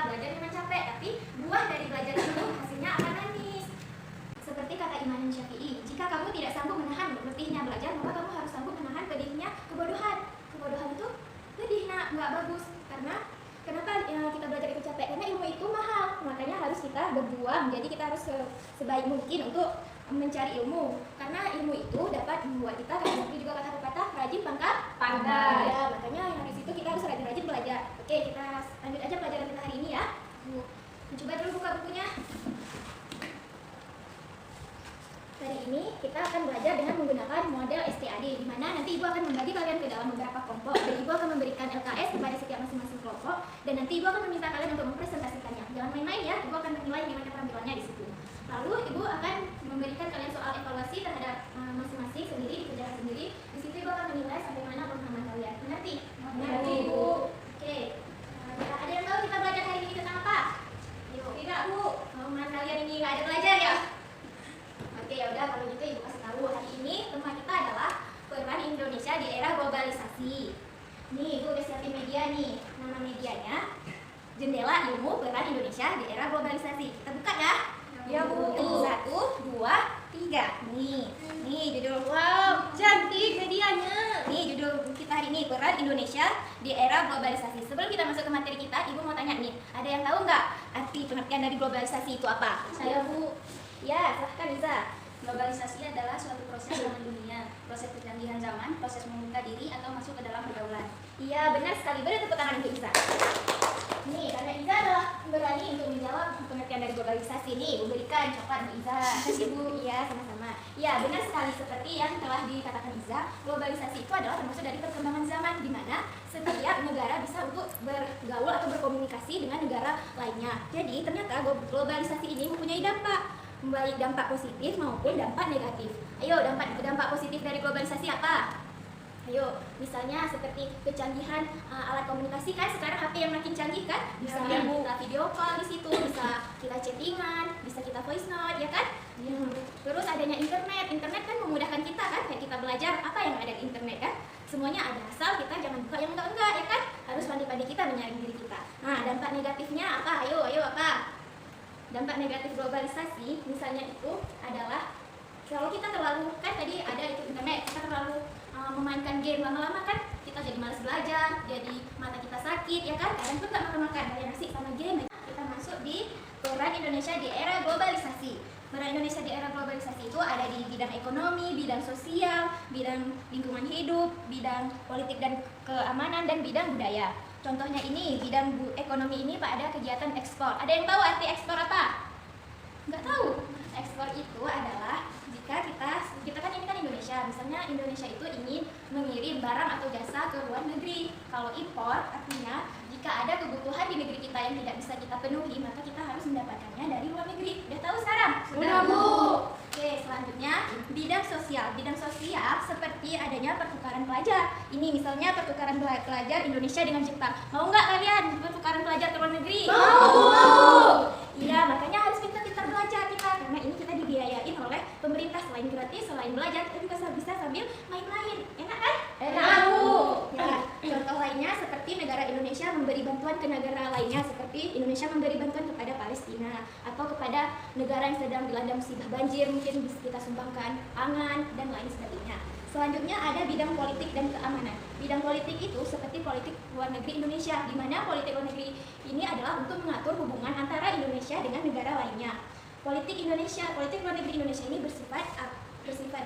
belajar memang capek, tapi buah dari belajar itu hasilnya akan manis. Seperti kata Imam Syafi'i, jika kamu tidak sanggup menahan letihnya belajar, maka kamu harus sanggup menahan pedihnya kebodohan. Kebodohan itu pedih, nak, nggak bagus. Karena kenapa kita belajar itu capek? Karena ilmu itu mahal, makanya harus kita berjuang. Jadi kita harus sebaik mungkin untuk mencari ilmu, karena ilmu itu dapat membuat kita, karena itu juga kata pepatah, rajin pangkal pandai. Ya, makanya dari situ kita harus rajin-rajin belajar. Oke, kita lanjut aja pelajaran kita hari ini ya. Coba dulu buka bukunya. Hari ini kita akan belajar dengan menggunakan model STAD, di mana nanti Ibu akan membagi kalian ke dalam beberapa kelompok, dan Ibu akan memberikan LKS kepada setiap masing-masing kelompok, dan nanti Ibu akan meminta kalian untuk mempresentasikannya. Jangan main-main ya, Ibu akan menilai gimana keterampilannya di situ. Lalu Ibu akan memberikan kalian soal evaluasi terhadap masing-masing sendiri, dikerjakan sendiri. Di situ Ibu akan menilai sampai mana pemahaman kalian. Mengerti? Mengerti, Ibu. Oke. Ada yang tahu kita belajar hari ini tentang apa? Yuk, tidak, Bu. Pemahaman kalian ini nggak ada belajar ya? Oke, ya udah, kalau gitu Ibu kasih tahu. Hari ini tema kita adalah peran Indonesia di era globalisasi. Nih, Ibu udah siapin media nih. Nama medianya Jendela Ilmu Peran Indonesia di Era Globalisasi. Kita buka ya. Ya, Bu. 1, 2, 3. Nih judul. Wow, cantik medianya. Nih judul kita hari ini, Peran Indonesia di Era Globalisasi. Sebelum kita masuk ke materi kita, Ibu mau tanya nih, ada yang tahu nggak arti pengertian dari globalisasi itu apa? Saya, Bu. Ya, silahkan Iza. Globalisasi adalah suatu proses zaman dunia, proses pergantian zaman, proses membuka diri atau masuk ke dalam pergaulan. Iya, benar sekali. Beri tepuk tangan untuk Iza. Nih, karena Iza adalah berani untuk menjawab pengertian dari globalisasi. Nih, Ibu berikan coklat untuk Iza. Kasih, Bu. Iya, sama-sama. Ya, benar sekali seperti yang telah dikatakan Iza, globalisasi itu adalah termasuk dari perkembangan zaman, di mana setiap negara bisa untuk bergaul atau berkomunikasi dengan negara lainnya. Jadi, ternyata globalisasi ini mempunyai dampak, baik dampak positif maupun dampak negatif. Ayo, dampak positif dari globalisasi apa? Ayo, misalnya seperti kecanggihan alat komunikasi, kan sekarang HP yang makin canggih kan, bisa kita video call di situ, bisa kita chattingan, bisa kita voice note, ya kan? Terus adanya internet kan memudahkan kita kan, kayak kita belajar apa yang ada di internet kan, semuanya ada, asal kita jangan buka yang enggak ya kan, harus pandai-pandai kita menyaring diri kita. Nah, dampak negatifnya apa? Ayo apa? Dampak negatif globalisasi misalnya itu adalah kalau kita terlalu, kan tadi ada itu internet, kita terlalu memainkan game lama-lama kan kita jadi malas belajar, jadi mata kita sakit ya kan, kadang pun nggak makan kayak nasi sama game. Kita masuk di peran Indonesia di era globalisasi. Peran Indonesia di era globalisasi itu ada di bidang ekonomi, bidang sosial, bidang lingkungan hidup, bidang politik dan keamanan, dan bidang budaya. Contohnya ini, bidang ekonomi ini Pak, ada kegiatan ekspor. Ada yang tahu arti ekspor apa? Nggak tahu. Ekspor itu adalah jika kita kan ini kan Indonesia, misalnya Indonesia itu ingin mengirim barang atau jasa ke luar negeri. Kalau impor artinya jika ada kebutuhan di negeri kita yang tidak bisa kita penuhi, maka kita harus mendapatkannya dari luar negeri. Udah tahu sekarang? Sudah, Bu. Oke, selanjutnya bidang sosial. Bidang sosial seperti adanya pertukaran pelajar. Ini misalnya pertukaran pelajar Indonesia dengan Jepang. Mau nggak kalian pertukaran pelajar ke luar negeri? Mau. Iya, makanya harus pintar-pintar belajar kita, karena ini kita dibiayain oleh pemerintah. Selain gratis, selain belajar, kita juga bisa sambil main-main. Enak kan? Enak, Bu. Ya, contoh lainnya seperti negara Indonesia memberi bantuan ke negara lainnya, seperti Indonesia memberi bantuan kepada Palestina atau kepada negara yang sedang dilanda musibah banjir, mungkin bisa kita sumbangkan pangan dan lain sebagainya. Selanjutnya ada bidang politik dan keamanan. Bidang politik itu seperti politik luar negeri Indonesia, di mana politik luar negeri ini adalah untuk mengatur hubungan antara Indonesia dengan negara lainnya. Politik luar negeri Indonesia ini bersifat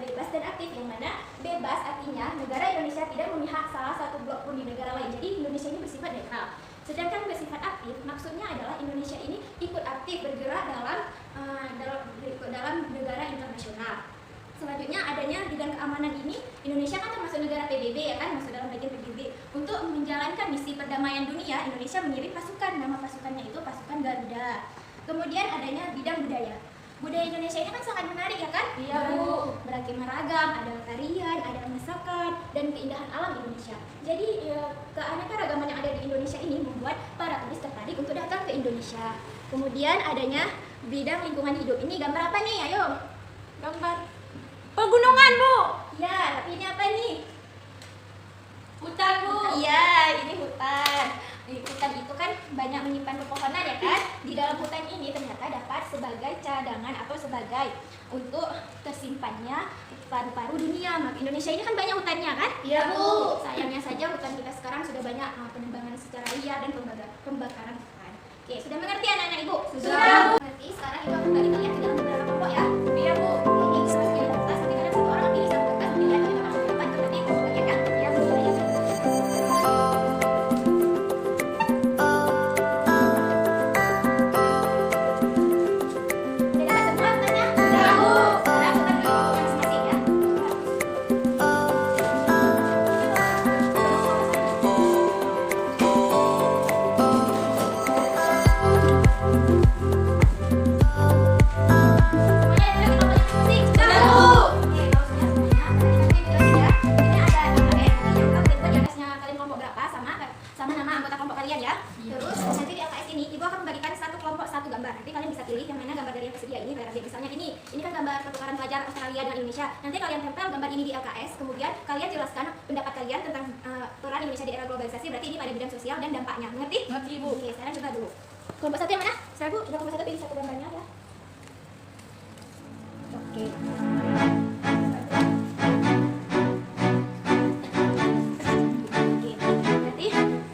bebas dan aktif, yang mana bebas artinya negara Indonesia tidak memihak salah satu blok pun di negara lain. Jadi Indonesia ini bersifat netral. Sedangkan bersifat aktif maksudnya adalah Indonesia ini ikut aktif bergerak dalam negara internasional. Selanjutnya adanya bidang keamanan ini, Indonesia kan termasuk negara PBB ya kan, masuk dalam bagian PBB. Untuk menjalankan misi perdamaian dunia, Indonesia mengirim pasukan, nama pasukannya itu pasukan Garuda. Kemudian adanya bidang budaya. Budaya Indonesia ini kan sangat menarik ya kan? Iya, Bu. Beragam ragam, ada tarian, ada masakan, dan keindahan alam Indonesia. Jadi keanekaragaman yang ada di Indonesia ini membuat para turis tertarik untuk datang ke Indonesia. Kemudian adanya bidang lingkungan hidup. Ini gambar apa nih? Ayo. Gambar pegunungan, Bu. Ya, tapi ini apa nih? Hutan, Bu. Iya, ini hutan. hutan itu kan banyak menyimpan pepohonan ya kan. Di dalam hutan ini ternyata dapat sebagai cadangan atau sebagai untuk tersimpannya paru-paru dunia. Maka Indonesia ini kan banyak hutannya kan? Iya, Bu. Sayangnya saja hutan kita sekarang sudah banyak penebangan secara liar dan pembakaran hutan. Oke, sudah mengerti anak-anak Ibu? Sudah, Bu. Mengerti. Sekarang Ibu akan bagi kalian ke dalam beberapa kelompok ya. Iya, Bu. Ini kertas jadi kertas, nanti kalian satu orang pilih satu kertas, pilih yang kita masuk ke depan. Nanti kelompok bagian kan? Ya, Bu. Baik. Sudah dapat semua hutannya? Sudah, Bu. Sekarang kita pilih kelompok masing-masing ya. Nanti kalian tempel gambar ini di LKS, kemudian kalian jelaskan pendapat kalian tentang peran Indonesia di era globalisasi. Berarti ini pada bidang sosial dan dampaknya. Mengerti? Mengerti, Bu. Oke, sekarang coba dulu. Kelompok satu yang mana? Sekarang Bu, coba kelompok satu pilih satu gambarnya ya. Oke. Oke, berarti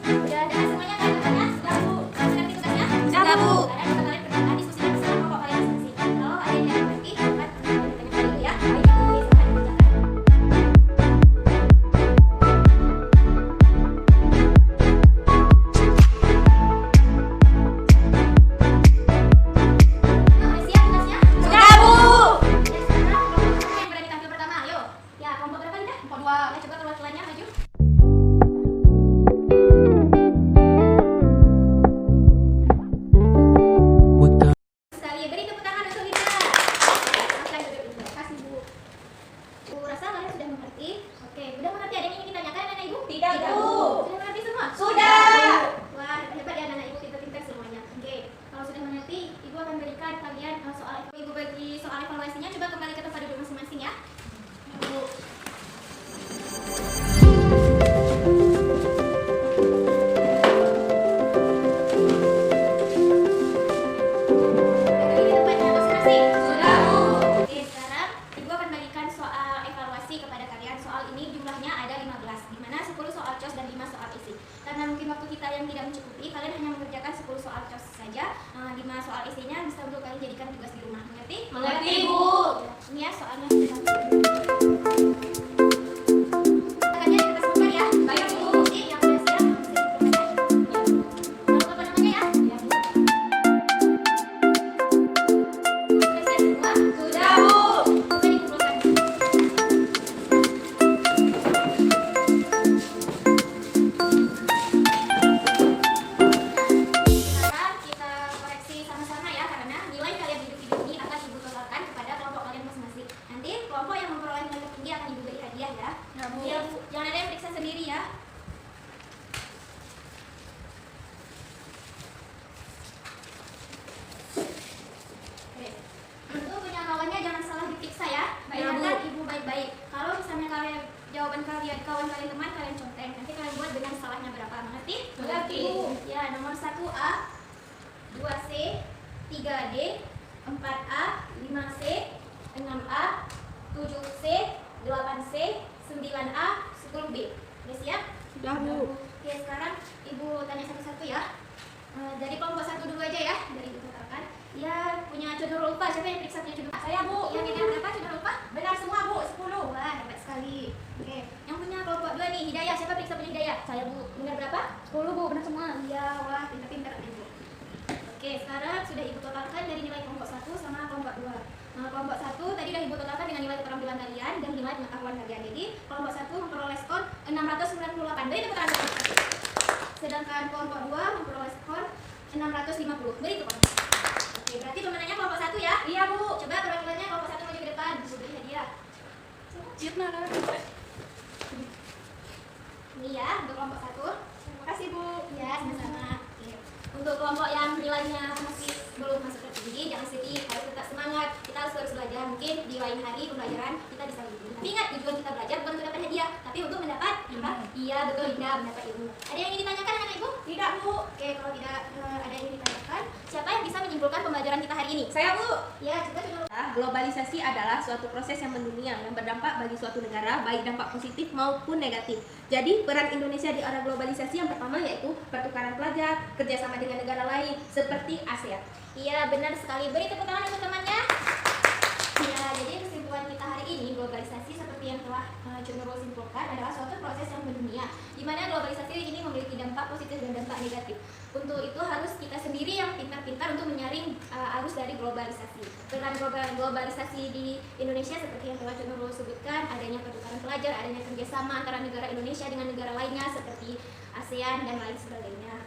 udah ada semuanya kan gambarnya? Sudah Bu. Mengerti tugasnya? Sudah, Bu. Sekarang coba kalian berdebat diskusikan bersama kelompok kalian masing-masing. Kalau ada yang tidak mengerti, dapat bertanya dulu ya. Baik, oke, silakan dikerjakan. Udah siap tugasnya? Sudah, Bu. Ya, sekarang kelompok mana yang berani tampil pertama? Ayo. Ya, kelompok berapa nih dah? Kelompok 2. Ya, coba perwakilannya maju. Sekali beri tepuk tangan untuk Linda. Silakan duduk Linda. Terima kasih Bu. Bu rasa kalian sudah mengerti? Oke, sudah mengerti. Ada yang ingin ditanyakan anak ibu? Tidak, Bu. Sudah mengerti semua? Sudah. Wah, hebat ya anak ibu, pintar-pintar semuanya. Oke, kalau sudah mengerti, ibu akan berikan kalian soal ibu bagi soal evaluasinya. Coba kembali ke tempat duduk masing-masing ya. Bu. Berdiri di tempatnya masing-masing. Sudah, Bu. Oke, sekarang ibu akan bagikan soal evaluasi kepada kalian. Soal ini jumlahnya ada 15, di mana 10 soal COS dan 5 soal isi. Karena mungkin waktu kita yang tidak mencukupi, kalian hanya mengerjakan 10 soal COS saja. 5 soal isinya bisa untuk kalian jadikan tugas di rumah. Mengerti? Mengerti, Bu. Ini ya soalnya sudah satu. Kalian kita sebutkan ya. Baik, Bu. Oke, yang sudah siap, bisa dikumpulkan. Lalu apa namanya ya? Ya, Bu. Sudah siap semua? Sudah, Bu. Coba dikumpulkan. Sekarang kita koreksi sama-sama ya, karena nilai kalian di video ini akan ibu totalkan kepada kelompok kalian masing-masing. Nanti kelompok yang memperoleh nilai tertinggi akan ibu beri hadiah ya. Ya, Bu. Ya, Bu. Jangan ada yang periksa sendiri ya. Oke. Untuk penyamaannya jangan salah diperiksa ya. Baik, Bu. Dengarkan ibu baik-baik. Kalau misalnya kalian jawaban kalian kawan kalian teman kalian conteng, nanti kalian buat dengan salahnya berapa. Mengerti? Mengerti. Ya, nomor 1A, 2C, 3D, 4A, 5C, 6A, 7C, 8C, 9A, 10B. Udah siap? Sudah, Bu. Oke, sekarang ibu tanya satu-satu ya. Dari kelompok 1 dulu aja ya, dari ibu totalkan. Ya, punya codor lupa. Siapa yang periksa punya codor lupa? Saya, Bu. Yang ini berapa codor lupa? Benar semua, Bu. 10. Wah, hebat sekali. Oke, yang punya kelompok 2 nih, Hidayah. Siapa periksa punya Hidayah? Saya, Bu. Benar berapa? 10, Bu. Benar semua. Iya, wah, pintar-pintar ibu. Oke, sekarang sudah ibu totalkan dari nilai kelompok 1 sama kelompok 2. Kelompok 1 tadi sudah ibu totalkan dengan nilai keterampilan kalian dan nilai pengetahuan kalian. Jadi, kelompok 1 memperoleh skor 698. Beri tepuk tangan. Sedangkan kelompok 2 memperoleh skor 650. Beri tepuk tangan. Oke, berarti pemenangnya kelompok 1 ya? Iya, Bu. Coba perwakilannya kelompok 1 maju ke depan. Ibu beri hadiah. Jirna, kan? Ini ya, untuk kelompok 1. Terima kasih, Bu. Ya, sama-sama. Oke. Untuk kelompok yang nilainya masih belum masuk tertinggi, jangan sedih, harus tetap semangat. Kita harus terus belajar. Mungkin di lain hari pembelajaran kita bisa lebih. Tapi ingat, tujuan kita belajar bukan untuk dapat hadiah, tapi untuk mendapat apa? Iya, betul, Linda, mendapat ilmu. Ada yang ingin ditanyakan anak ibu? Tidak, Bu. Oke, siapa yang bisa menyimpulkan pembelajaran kita hari ini? Saya, Bu. Ya, coba dulu. Globalisasi adalah suatu proses yang mendunia yang berdampak bagi suatu negara, baik dampak positif maupun negatif. Jadi, peran Indonesia di era globalisasi yang pertama yaitu pertukaran pelajar, kerjasama dengan negara lain seperti ASEAN. Iya, benar sekali. Beri tepuk tangan untuk temannya. Ya, jadi kesimpulan kita hari ini, globalisasi seperti yang telah Cuk Nurul simpulkan adalah suatu proses yang mendunia, di mana globalisasi ini memiliki dampak positif dan dampak negatif. Untuk itu harus kita sendiri yang pintar-pintar untuk menyaring arus dari globalisasi. Peran globalisasi di Indonesia seperti yang telah Cuk Nurul sebutkan, adanya pertukaran pelajar, adanya kerjasama antara negara Indonesia dengan negara lainnya seperti ASEAN dan lain sebagainya.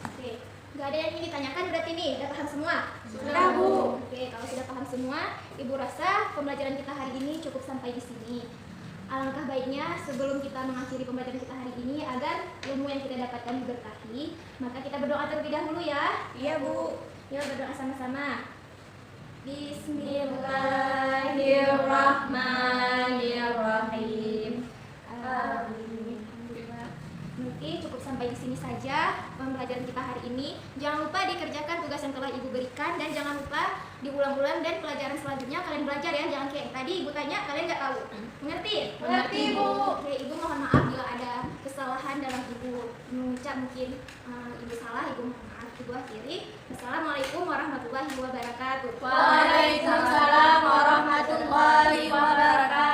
Oke. Gak ada yang ingin ditanyakan berarti nih, udah paham semua? Sudah, Bu. Oke, kalau sudah paham semua, Ibu rasa pembelajaran kita hari ini cukup sampai di sini. Alangkah baiknya sebelum kita mengakhiri pembelajaran kita hari ini agar ilmu yang kita dapatkan diberkahi, maka kita berdoa terlebih dahulu ya. Iya, Bu. Yuk berdoa sama-sama. Bismillahirrahmanirrahim. Amin. Mungkin cukup sampai di sini saja pembelajaran kita hari ini. Jangan lupa dikerjakan tugas yang telah Ibu berikan dan jangan lupa diulang-ulang dan pelajaran selanjutnya kalian belajar ya. Jangan kayak tadi Ibu tanya kalian nggak tahu. Mengerti? Mengerti, Bu. Oke, Ibu mohon maaf bila ada kesalahan dalam Ibu mengucap mungkin Ibu salah, Ibu mohon maaf. Ibu akhiri. Assalamualaikum warahmatullahi wabarakatuh. Waalaikumsalam warahmatullahi wabarakatuh.